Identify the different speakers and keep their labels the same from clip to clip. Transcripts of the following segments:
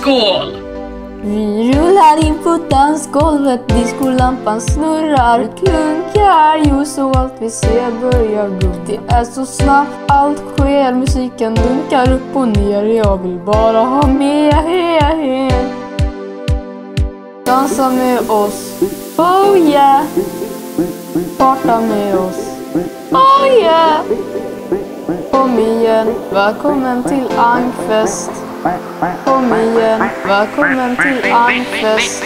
Speaker 1: skål!
Speaker 2: Vi rullar in på dansgolvet, diskolampan snurrar, klunkar ljus och allt vi ser börjar gå. Det är så snabbt allt sker, musiken dunkar upp och ner, jag vill bara ha med er. Dansa med oss, oh yeah. Parta med oss, oh yeah. Kom igen, välkommen till Ankfest. Kom igen, välkommen till Ankfest.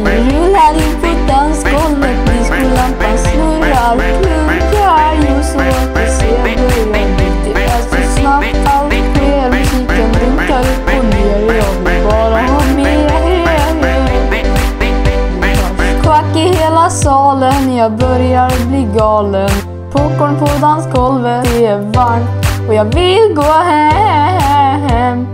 Speaker 2: Vi rullar in på dansgolvet, diskolampan snurrar, klunkar ljus och allt vi ser börjar. Det är så snabbt allt sker, musiken dunkar upp och ner, jag vill bara ha med er. Kvack i hela salen, jag börjar bli galen. Popcorn på dansgolvet, det är varmt och jag vill gå hem.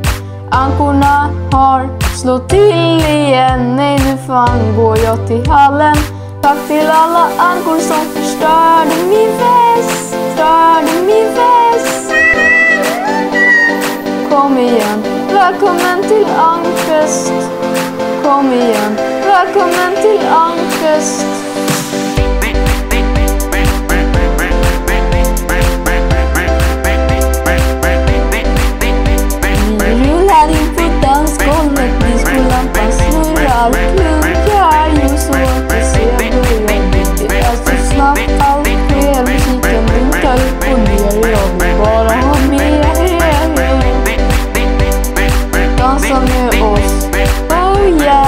Speaker 2: Ankorna har slått till igen, nej nu fan går jag till hallen. Tack till alla ankor som förstörde min fest, Kom igen, välkommen till Ankfest. Kom igen, välkommen till Ankfest. Vi rullar in på dansgolvet, diskolampan snurrar, klunkar ljus och allt vi ser börjar. Det är så snabbt allt sker, musiken dunkar upp och ner, jag vill bara ha med er. Dansa med oss, oh yeah.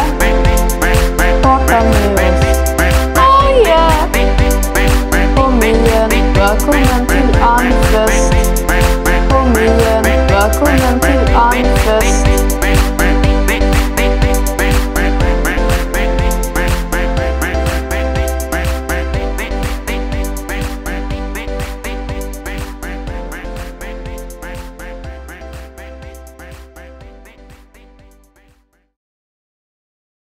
Speaker 2: Parta med oss, oh yeah. Kom igen, välkommen till Ankfest. Kom igen, välkommen till Ankfest.